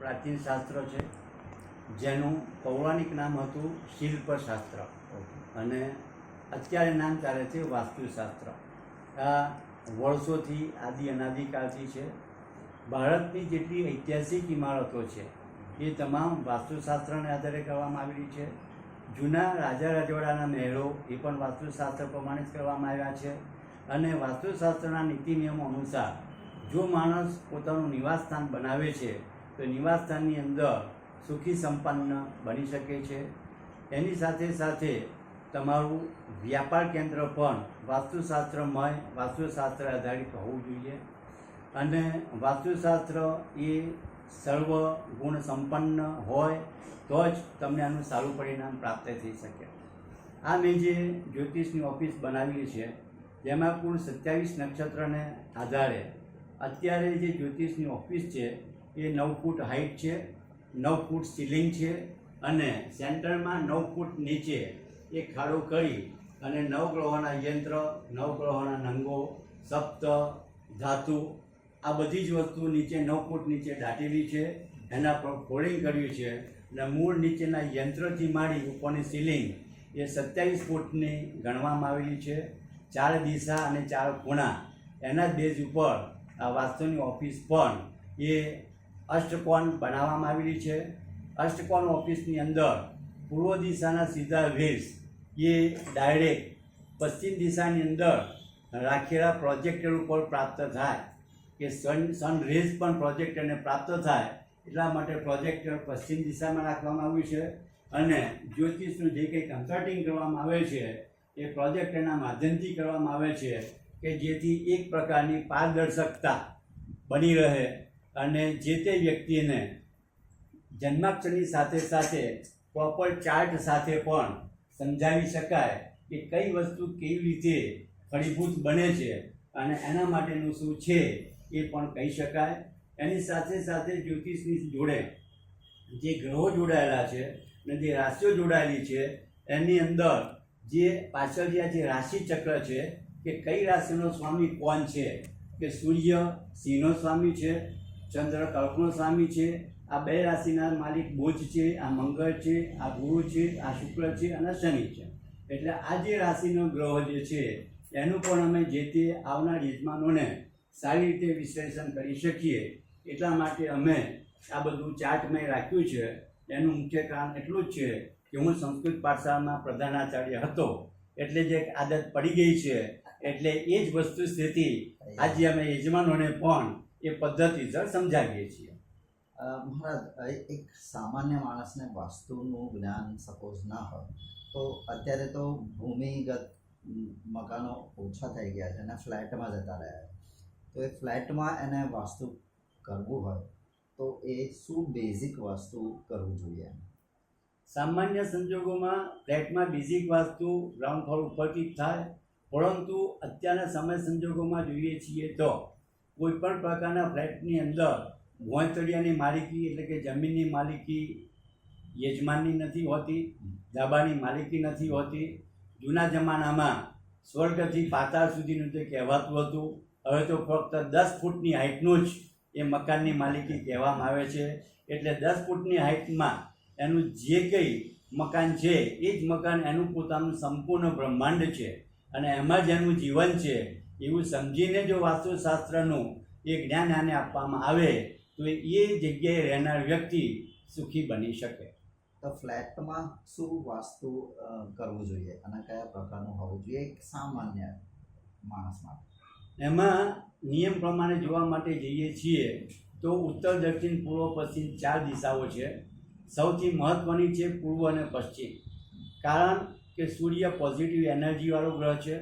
પ્રાચીન શાસ્ત્ર છે, જેનું પૌરાણિક નામ હતું શિલ્પશાસ્ત્ર અને અત્યારે નામ ચાલે છે વાસ્તુશાસ્ત્ર. આ વર્ષોથી અનાદિકાળથી છે. ભારતની જેટલી ઐતિહાસિક ઇમારતો છે એ તમામ વાસ્તુશાસ્ત્રને આધારે કરવામાં આવેલી છે. જૂના રાજા રજવાડાના મહેલો એ પણ વાસ્તુશાસ્ત્ર પ્રમાણે જ કરવામાં આવ્યા છે. અને વાસ્તુશાસ્ત્રના નીતિ નિયમો અનુસાર જો માણસ પોતાનું નિવાસસ્થાન બનાવે છે તો નિવાસસ્થાનની અંદર સુખી સંપન્ન બની શકે છે. એની સાથે સાથે તમારું વ્યાપાર કેન્દ્ર પણ વાસ્તુશાસ્ત્રમય, વાસ્તુશાસ્ત્ર આધારિત હોવું જોઈએ. અને વાસ્તુશાસ્ત્ર એ સર્વ ગુણ સંપન્ન હોય તો જ તમને આનું સારું પરિણામ પ્રાપ્ત થઈ શકે. આ મેં જે જ્યોતિષની ઓફિસ બનાવેલી છે જેમાં કુલ 27 નક્ષત્રને આધારે અત્યારે જે જ્યોતિષની ઓફિસ છે એ 9 ફૂટ હાઇટ છે, 9 ફૂટ સીલિંગ છે અને સેન્ટરમાં 9 ફૂટ નીચે એક ખાડો કરી અને 9 ગ્રહોના યંત્ર, 9 ગ્રહોના નંગો, સપ્ત ધાતુ આ બધી જ વસ્તુ નીચે 9 ફૂટ નીચે દાટેલી છે. એના પર ફોલ્ડિંગ કર્યું છે અને મૂળ નીચેના યંત્રથી માંડી ઉપરની સીલિંગ એ 27 ફૂટની ગણવામાં આવેલી છે. 4 દિશા અને 4 ખૂણા એના બેઝ ઉપર આ વાસ્તુની ઓફિસ પણ એ અષ્ટકોણ બનાવવામાં આવેલી છે. અષ્ટકોણ ઓફિસની અંદર પૂર્વ દિશાના સીધા વેવ્સ એ ડાયરેક્ટ પશ્ચિમ દિશાની અંદર રાખેલા પ્રોજેક્ટર ઉપર પ્રાપ્ત થાય કે સન રેઝ પણ પ્રોજેક્ટરને પ્રાપ્ત થાય એટલા માટે પ્રોજેક્ટર પશ્ચિમ દિશામાં રાખવામાં આવ્યું છે. અને જ્યોતિષનું જે કંઈ કન્સલ્ટિંગ કરવામાં આવે છે એ પ્રોજેક્ટરના માધ્યમથી કરવામાં આવે છે કે જેથી એક પ્રકારની પારદર્શકતા બની રહે અને જે તે વ્યક્તિને જન્માક્ષરની સાથે સાથે પ્રોપર ચાર્ટ સાથે પણ સમજાવી શકાય કે કઈ વસ્તુ કેવી રીતે ફળીભૂત બને છે અને એના માટેનું શું છે એ પણ કહી શકાય. એની સાથે સાથે જ્યોતિષની જોડે જે ગ્રહો જોડાયેલા છે અને જે રાશિઓ જોડાયેલી છે એની અંદર જે પાછળ જે રાશિ ચક્ર છે કે કઈ રાશિનો સ્વામી કોણ છે, કે સૂર્ય સિંહનો સ્વામી છે, ચંદ્ર કર્કનો સ્વામી છે, આ 2 રાશિના માલિક બુધ છે, આ મંગળ છે, આ ગુરુ છે, આ શુક્ર છે અને શનિ છે. એટલે આ જે રાશિનો ગ્રહ જે છે એનું પણ અમે જે તે આવનાર યજમાનોને સારી રીતે વિશ્લેષણ કરી શકીએ એટલા માટે અમે આ બધું ચાર્ટ મેં રાખ્યું છે. એનું મુખ્ય કારણ એટલું જ છે કે હું સંસ્કૃત પાઠશાળામાં પ્રધાનાચાર્ય હતો એટલે જે આદત પડી ગઈ છે એટલે એ જ વસ્તુ સ્થિતિ આજે અમે યજમાનોને પણ એ પદ્ધતિસર સમજાવીએ છીએ. મહારાજ, એક સામાન્ય માણસને વાસ્તુનું જ્ઞાન સપોઝ ના હોય તો અત્યારે તો ભૂમિગત મકાનો ઓછા થઈ ગયા છે અને ફ્લેટમાં જતા રહ્યા છે. તો એ ફ્લેટમાં એને વાસ્તુ કરવું હોય તો એ શું બેઝિક વાસ્તુ કરવું જોઈએ? સામાન્ય સંજોગોમાં ફ્લેટમાં બેઝિક વાસ્તુ ગ્રાઉન્ડ ફ્લોર ઉપરથી જ થાય, પરંતુ અત્યારના સમય સંજોગોમાં જોઈએ છીએ તો કોઈ પણ પ્રકારના ફ્લેટની અંદર ભોંયતળિયાની માલિકી એટલે કે જમીનની માલિકી યજમાનની નથી હોતી, ધાબાની માલિકી નથી હોતી. જૂના જમાનામાં સ્વર્ગથી પાતાળ સુધીનું જે કહેવાતું હતું હવે તો ફક્ત 10 ફૂટની હાઇટનું જ એ મકાનની માલિકી કહેવામાં આવે છે. એટલે 10 ફૂટની હાઇટમાં એનું જે કંઈ મકાન છે એ જ મકાન એનું પોતાનું સંપૂર્ણ બ્રહ્માંડ છે અને એમાં જ એનું જીવન છે એવું સમજીને જો વાસ્તુશાસ્ત્રનું એ જ્ઞાન આને આપવામાં આવે તો એ જગ્યાએ રહેનાર વ્યક્તિ સુખી બની શકે. તો ફ્લેટમાં શું વાસ્તુ કરવું જોઈએ અને કયા પ્રકારનું હોવું જોઈએ એક સામાન્ય માણસ માટે? એમાં નિયમ પ્રમાણે જોવા માટે જઈએ છીએ તો ઉત્તર, દક્ષિણ, પૂર્વ, પશ્ચિમ 4 દિશાઓ છે. સૌથી મહત્ત્વની છે પૂર્વ અને પશ્ચિમ. કારણ કે સૂર્ય પોઝિટિવ એનર્જીવાળો ગ્રહ છે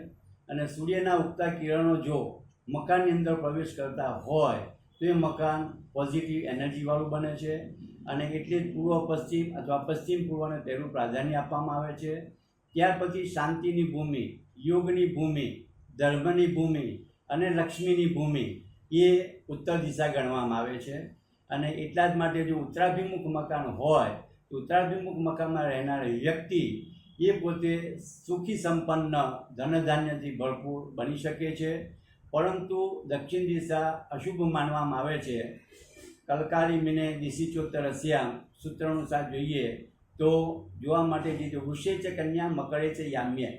અને સૂર્યના ઉગતા કિરણો જો મકાનની અંદર પ્રવેશ કરતા હોય તો એ મકાન પોઝિટિવ એનર્જીવાળું બને છે અને એટલે જ પૂર્વ પશ્ચિમ અથવા પશ્ચિમ પૂર્વને તેનું પ્રાધાન્ય આપવામાં આવે છે. ત્યાર પછી શાંતિની ભૂમિ, યોગની ભૂમિ, ધર્મની ભૂમિ અને લક્ષ્મીની ભૂમિ એ ઉત્તર દિશા ગણવામાં આવે છે. અને એટલા જ માટે જો ઉત્તરાભિમુખ મકાન હોય તો ઉત્તરાભિમુખ મકાનમાં રહેનાર વ્યક્તિ એ પોતે સુખી સંપન્ન ધનધાન્યથી ભરપૂર બની શકે છે. પરંતુ દક્ષિણ દિશા અશુભ માનવામાં આવે છે કલકારી મીને દિશિચોત્તરસ્યામ સૂત્ર અનુસાર જોઈએ તો જોવા માટે જે વૃષે છે કન્યા મકરે છે યામ્ય,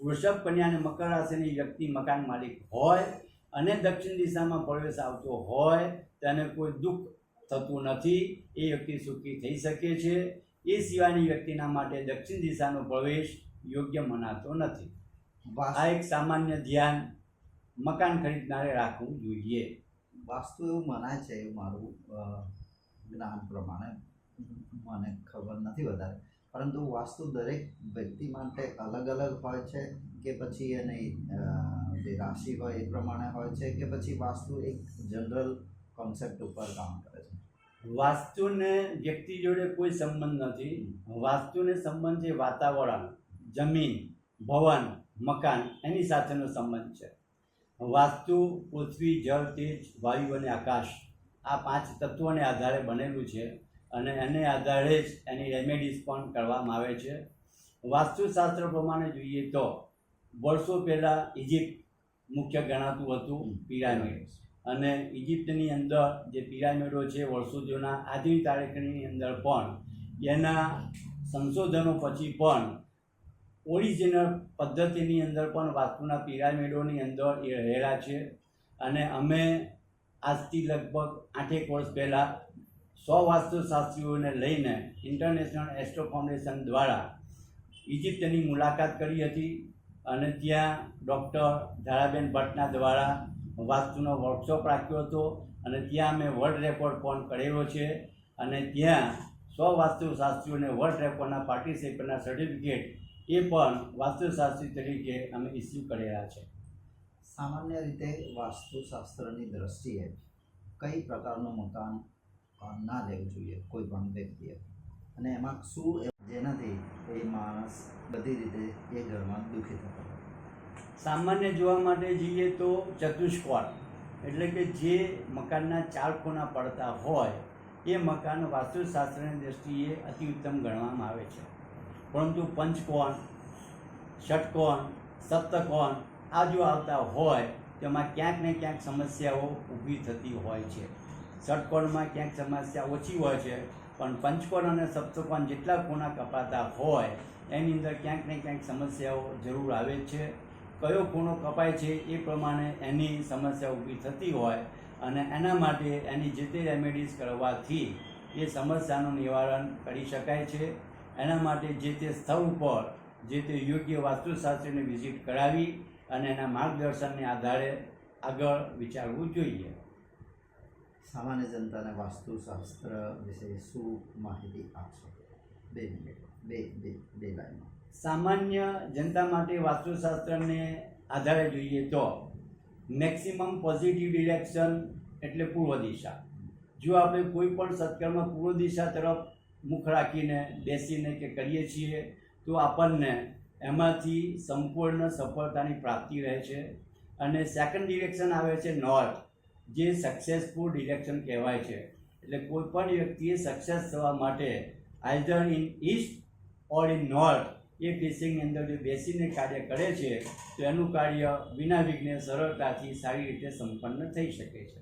વૃષભ કન્યા અને મકર રાશિની વ્યક્તિ મકાન માલિક હોય અને દક્ષિણ દિશામાં પ્રવેશ આવતો હોય તેને કોઈ દુઃખ થતું નથી, એ વ્યક્તિ સુખી થઈ શકે છે. એ સિવાયની વ્યક્તિના માટે દક્ષિણ દિશાનો પ્રવેશ યોગ્ય મનાતો નથી. આ એક સામાન્ય ધ્યાન મકાન ખરીદનારે રાખવું જોઈએ. વાસ્તુ એવું મનાય છે, એવું મારું જ્ઞાન પ્રમાણે, મને ખબર નથી વધારે, પરંતુ વાસ્તુ દરેક વ્યક્તિ માટે અલગ અલગ હોય છે કે પછી એની જે રાશિ હોય એ પ્રમાણે હોય છે કે પછી વાસ્તુ એક જનરલ કોન્સેપ્ટ ઉપર કામ કરે છે? વાસ્તુને વ્યક્તિ જોડે કોઈ સંબંધ નથી. વાસ્તુને સંબંધ છે વાતાવરણ, જમીન, ભવન, મકાન, એની સાથેનો સંબંધ છે. વાસ્તુ પૃથ્વી, જળ, તેજ, વાયુ અને આકાશ, આ 5 તત્વોને આધારે બનેલું છે અને એને આધારે જ એની રેમેડીઝ પણ કરવામાં આવે છે. વાસ્તુશાસ્ત્ર પ્રમાણે જોઈએ તો વર્ષો પહેલાં ઇજિપ્ત મુખ્ય ગણાતું હતું પિરામિડ, અને ઇજિપ્તની અંદર જે પિરામિડો છે વર્ષો જૂના, આજની તારીખની અંદર પણ એના સંશોધનો પછી પણ ઓરિજિનલ પદ્ધતિની અંદર પણ વાસ્તુના પિરામિડોની અંદર એ રહેલા છે. અને અમે આજથી લગભગ 8 વર્ષ પહેલાં 100 વાસ્તુશાસ્ત્રીઓને લઈને ઇન્ટરનેશનલ એસ્ટ્રો ફાઉન્ડેશન દ્વારા ઇજિપ્તની મુલાકાત કરી હતી અને ત્યાં ડૉક્ટર ધારાબેન ભટ્ટના દ્વારા વાસ્તુનો વર્કશોપ રાખ્યો હતો અને ત્યાં અમે વર્લ્ડ રેકોર્ડ પણ કરેલો છે અને ત્યાં 100 વાસ્તુશાસ્ત્રીઓને વર્લ્ડ રેકોર્ડના પાર્ટિસિપેટના સર્ટિફિકેટ એ પણ વાસ્તુશાસ્ત્રી તરીકે અમે ઇસ્યુ કરેલા છે. સામાન્ય રીતે વાસ્તુશાસ્ત્રની દ્રષ્ટિએ કઈ પ્રકારનું મકાન ના લેવું જોઈએ કોઈ પણ વ્યક્તિએ, અને એમાં શું જેનાથી એ માણસ બધી રીતે એ ઘરમાં દુઃખી થતો હોય? સામાન્ય જોવા માટે જઈએ તો ચતુષ્કોણ એટલે કે જે મકાનના 4 ખૂણા પડતા હોય એ મકાન વાસ્તુશાસ્ત્રની દૃષ્ટિએ અતિ ઉત્તમ ગણવામાં આવે છે. પરંતુ પંચકોણ, ષટકોણ, સપ્તકોણ આ જો આવતા હોય તેમાં ક્યાંક ને ક્યાંક સમસ્યાઓ ઊભી થતી હોય છે. ષટકોણમાં ક્યાંક સમસ્યા ઓછી હોય છે, પણ પંચકોણ અને સપ્તકોણ જેટલા ખૂણા કપાતા હોય એની અંદર ક્યાંક ને ક્યાંક સમસ્યાઓ જરૂર આવે છે. કયો ખૂણો કપાય છે એ પ્રમાણે એની સમસ્યા ઊભી થતી હોય અને એના માટે એની જે તે રેમેડીઝ કરવાથી એ સમસ્યાનું નિવારણ કરી શકાય છે. એના માટે જે તે સ્થળ ઉપર જે તે યોગ્ય વાસ્તુશાસ્ત્રીને વિઝિટ કરાવી અને એના માર્ગદર્શનને આધારે આગળ વિચારવું જોઈએ. સામાન્ય જનતાને વાસ્તુશાસ્ત્ર વિશે શું માહિતી આપશો? 2 મિનિટ, બે લાઈનમાં. સામાન્ય જનતા માટે વાસ્તુશાસ્ત્રને આધારે જોઈએ તો મેક્સિમમ પોઝિટિવ ડિરેક્શન એટલે પૂર્વ દિશા. જો આપણે કોઈ પણ સત્કર્મ પૂર્વ દિશા તરફ મુખ રાખીને બેસીને કે કરીએ છીએ તો આપણને એમાંથી સંપૂર્ણ સફળતાની પ્રાપ્તિ રહે છે. અને સેકન્ડ ડિરેક્શન આવે છે નોર્થ, જે સક્સેસફુલ ડિરેક્શન કહેવાય છે. એટલે કોઈ પણ વ્યક્તિએ સક્સેસ થવા માટે either in east or in north એ ફેસિંગની અંદર જો બેસીને કાર્ય કરે છે તો એનું કાર્ય વિના વિઘ્ને સરળતાથી સારી રીતે સંપન્ન થઈ શકે છે.